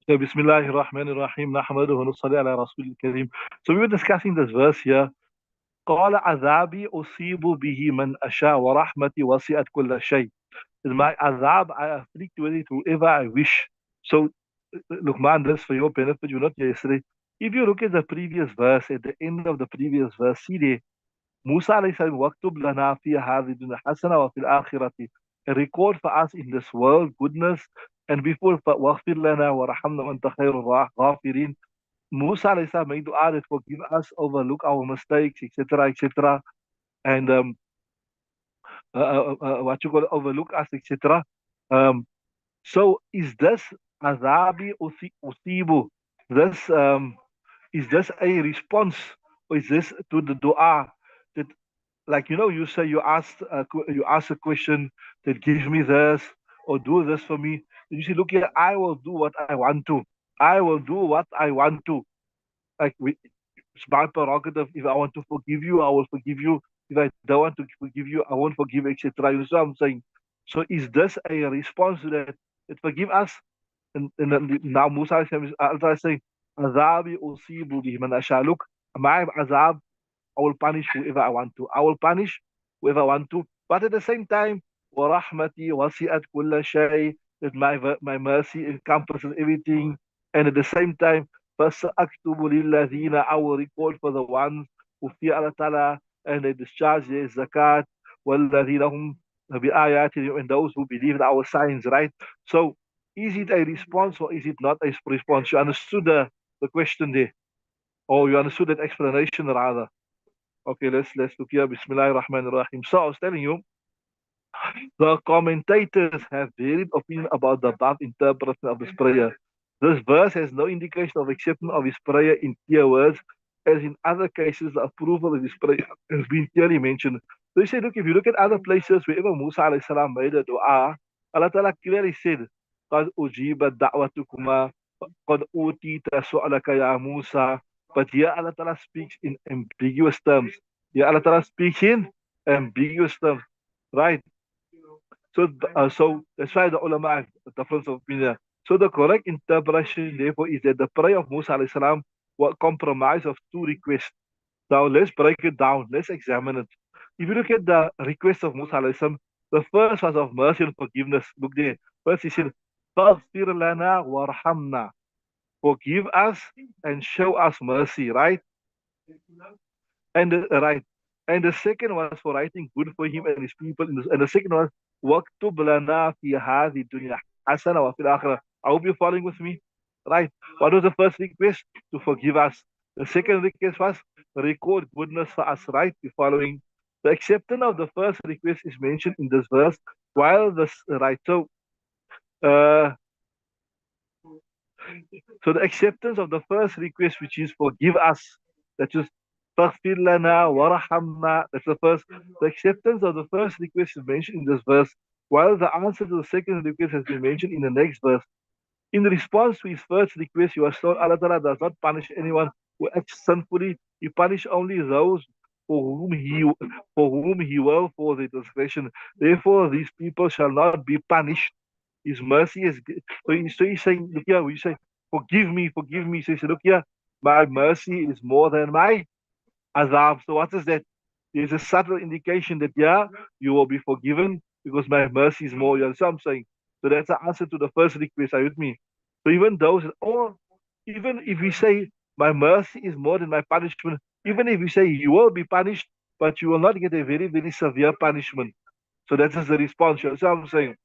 So, Bismillahir Rahmanir Rahim, Nahmaduhu wa nusalli ala Rasulil Kareem. So, we were discussing this verse here. قال عذابي أصيب به من أشاء ورحمتي وسعت كل شيء. In my azab, I afflict with it whoever I wish. So, look, man, this for your benefit, you're not here yesterday. If you look at the previous verse, at the end of the previous verse, see there, Musa alayhi salam, waktub lana fi hadhi dunya hasana wa fil akhirati. And record for us in this world goodness, and before waghfir lana wa rahamna wa anta khairul ghafirin. Musa alayhi salam made dua that forgive us, overlook our mistakes, etc., etc., and what you call overlook us, etc. Um, so is this azabi usibu? This is this a response, or is this to the dua that, like, you say you ask a question that gives me this or do this for me. You say, look here, I will do what I want to. I will do what I want to. Like, it's my prerogative. If I want to forgive you, I will forgive you. If I don't want to forgive you, I won't forgive, etc. You know what I'm saying? So is this a response to that? That forgive us? And then now Musa is saying, Azabi usibu bihi man asha. Look, my azab, I will punish whoever I want to. I will punish whoever I want to. But at the same time, وَرَحْمَتِي وَسِعَتْ كُلَّ شَيْءٍ, that my mercy encompasses everything. And at the same time, فَسَأَكْتُبُ لِلَّذِينَ, I will record for the ones who fear Allah Ta'ala and they discharge their zakat, وَالَّذِينَ هُمْ بِآيَاتِهِمْ, and those who believe in our signs, right? So, is it a response or is it not a response? You understood the question there, or you understood that explanation rather. Okay, let's look here. Bismillahir Rahmanir Rahim. So I was telling you, the commentators have varied opinion about the above interpretation of this prayer. This verse has no indication of acceptance of his prayer in clear words, as in other cases, the approval of his prayer has been clearly mentioned. So he said, look, if you look at other places wherever Musa alayhi salam made a dua, Allah Ta'ala clearly said, قَدْ أُجِيبَتْ دَعْوَتُكُمَا قَدْ أُوتِيتَ سُؤْلَكَ يَا مُوسَى. But here Allah Ta'ala speaks in ambiguous terms. Here Allah Ta'ala speaks in ambiguous terms, right? So that's why the ulama have a difference of opinion. So the correct interpretation, therefore, is that the prayer of Musa alayhi salam was compromised of two requests. Now let's break it down. Let's examine it. If you look at the request of Musa alayhi salam, the first was of mercy and forgiveness. Look there. First he said, "Faghfir lana warhamna." Forgive us and show us mercy, right? Right. And the second was for writing good for him and his people. And the second was, "Waktub lana fi hadhi dunya hasana wa fil akhirah." I hope you're following with me. Right. What was the first request? To forgive us. The second request was, record goodness for us, right? We're following. The acceptance of the first request is mentioned in this verse, while this, right. Uh, so the acceptance of the first request, which is forgive us, that is فَاغْفِرْ لَنَا وَرَحَمْنَا. That's the first. The acceptance of the first request is mentioned in this verse, while the answer to the second request has been mentioned in the next verse. In response to his first request, you are told Allah Ta'ala does not punish anyone who acts sinfully. He punishes only those for whom he will for their transgression. Therefore, these people shall not be punished. His mercy is so he's saying, look here, we say, forgive me, forgive me. So he said, look here, my mercy is more than my azab. So what is that? There's a subtle indication that, yeah, you will be forgiven because my mercy is more. You understand what I'm saying? So that's the answer to the first request. Are you with me? So even those, or even if we say my mercy is more than my punishment, even if we say you will be punished, but you will not get a very, very severe punishment. So that is the response. You understand what I'm saying?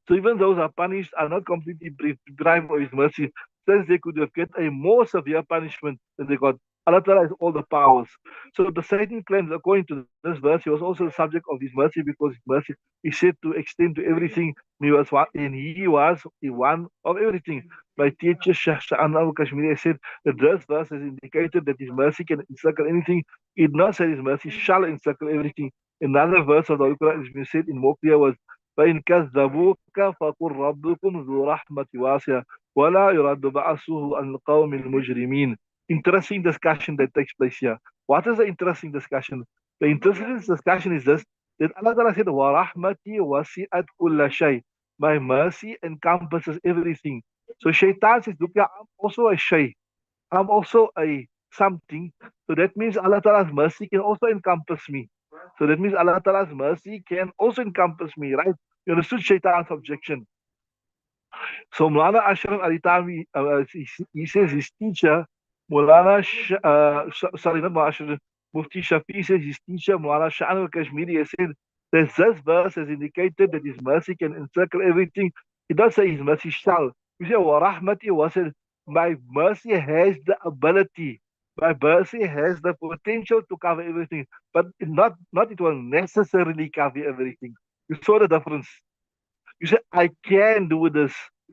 So even those are punished are not completely deprived of his mercy, since they could have get a more severe punishment than they got. Allah Ta'ala has all the powers. So the Satan claims, according to this verse, he was also the subject of his mercy because his mercy is said to extend to everything. And he was one of everything. My teacher Shahshan al Kashmiri said that this verse has indicated that his mercy can encircle anything. It did not say his mercy shall encircle everything. Another verse of the Quran has been said in more clear words. فإن كذبوك فقل ربكم ذو رحمة واسعة ولا يرد بأسه عن القوم المجرمين. Interesting discussion that takes place here. What is the interesting discussion? The interesting discussion is this, that Allah Ta'ala said, وَرَحْمَتِي وَسِعَتْ كُلَّ شَيْءٍ. My mercy encompasses everything. So shaitan says, look, yeah, I'm also a shay. I'm also a something. So that means Allah Ta'ala's mercy can also encompass me. So that means Allah Ta'ala's mercy can also encompass me, right? You understood shaitan's objection. So Mulana Ashraf Ali Tanvi, he says his teacher, sorry, not Mulana Ashraf, Mufti Shafi says his teacher, Mulana Shan al-Kashmiri, has said that this verse has indicated that his mercy can encircle everything. It does say his mercy shall. You say, wa rahmati was it, my mercy has the ability, my mercy has the potential to cover everything, but not it will necessarily cover everything. You saw the difference. You say, I can do this,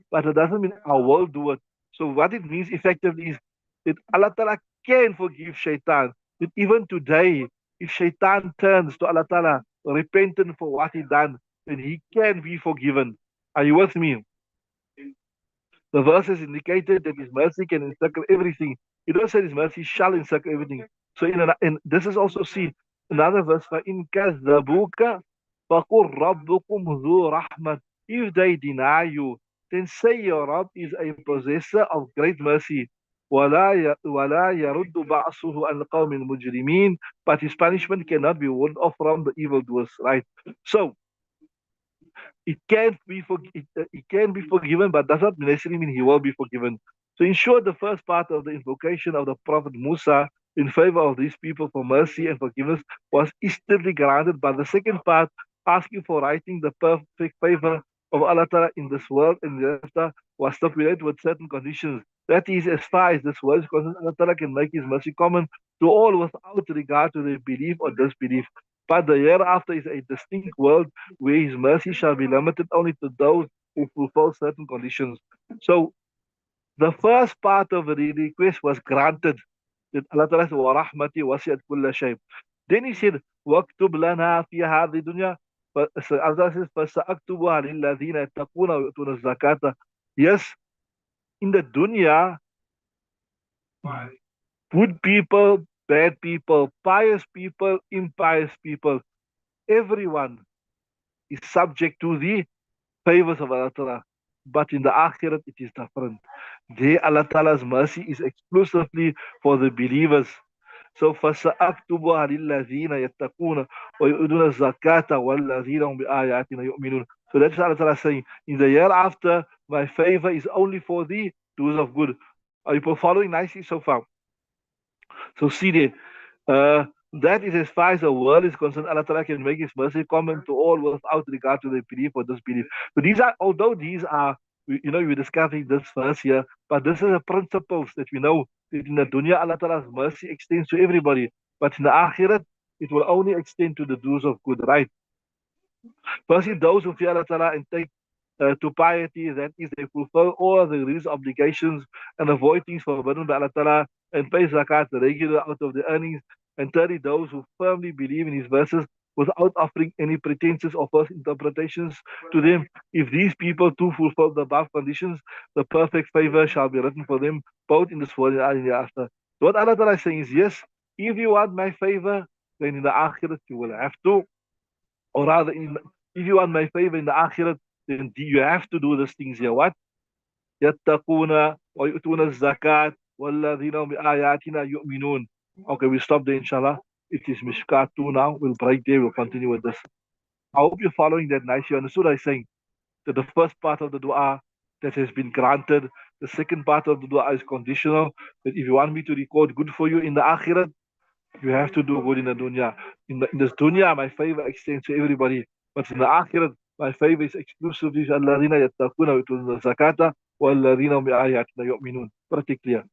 but it doesn't mean I will do it. So what it means effectively is that Allah Ta'ala can forgive shaitan. That even today, if shaitan turns to Allah Ta'ala, repentant for what he done, then he can be forgiven. Are you with me? The verse has indicated that his mercy can encircle everything. He does say his mercy shall encircle everything. So in this is also see another verse, فَإِنْ كَذَّبُوكَ فَقُلْ رَبُّكُمْ ذُو رَحْمَةٍ. If they deny you, then say your Rabb is a possessor of great mercy. وَلَا يَرُدُّ بَعْصُهُ عَنْ الْقَوْمِ الْمُجْرِمِينَ. But his punishment cannot be warded off from the evildoers, right? So it can be forgiven, but does not necessarily mean he will be forgiven. So, in short, the first part of the invocation of the Prophet Musa in favor of these people for mercy and forgiveness was instantly granted. But the second part, asking for writing the perfect favor of Allah Ta'ala in this world and thereafter, was stipulated with certain conditions. That is, as far as this world is concerned, Allah Ta'ala can make His mercy common to all without regard to their belief or disbelief. But the hereafter is a distinct world where his mercy shall be limited only to those who fulfill certain conditions. So the first part of the request was granted. That Allah Ta'ala said, وَرَحْمَتِي وَسِعَتْ كُلَّ شَيْءٍ. Then he said, وَاكْتُبْ لَنَا فِي هَذِهِ الدُّنْيا. So Allah says, فَسَأَكْتُبُهَا لِلَّذِينَ يَتَّقُونَ وَيُؤْتُونَ الزَّكَاةَ. Yes, in the dunya, good people, bad people, pious people, impious people, everyone is subject to the favors of Allah Ta'ala. But in the Akhirat, it is different. There, Allah Ta'ala's mercy is exclusively for the believers. So, فَسَأَكْتُبُهَا لِلَّذِينَ يَتَّقُونَ وَيُؤْتُونَ الزَّكَاةَ وَالَّذِينَ هُمْ بِآيَاتِنَا يُؤْمِنُونَ. So that's Allah Ta'ala saying, in the year after, my favor is only for the doers of good. Are you following nicely so far? So see there, that is as far as the world is concerned, Allah Ta'ala can make His mercy common to all without regard to their belief or disbelief. So these are, although these are, we're discovering this verse here, but this is the principles that we know that in the dunya, Allah Ta'ala's mercy extends to everybody, but in the akhirat, it will only extend to the doers of good, right? Firstly, those who fear Allah Ta'ala and take to piety, that is, they fulfill all the religious obligations and avoid things forbidden by Allah Ta'ala and pay zakat regular out of the earnings. And thirdly, those who firmly believe in His verses without offering any pretenses or false interpretations to them. If these people too fulfill the above conditions, the perfect favor shall be written for them both in this world and in the after. So what Allah Ta'ala is saying is, yes, if you want my favor, then in the akhirat you will have to, or rather, if you want my favor in the akhirat, then you have to do these things here. What? يَتَّقُونَ وَيُؤْتُونَ الزَّكَاةَ وَالَّذِينَ هُمْ بِآيَاتِنَا يُؤْمِنُونَ. Okay, we stop there, inshallah. It is Mishkat 2 now. We'll break there. We'll continue with this. I hope you're following that nicely. You understood what I'm saying? That the first part of the dua that has been granted, the second part of the dua is conditional. That if you want me to record good for you in the akhirat, you have to do good in the dunya. In this dunya, my favor extends to everybody. But in the akhirat, my favor is exclusively to الذين يتقون ويؤتون الزكاة والذين هم بآياتنا يؤمنون. Pretty clear.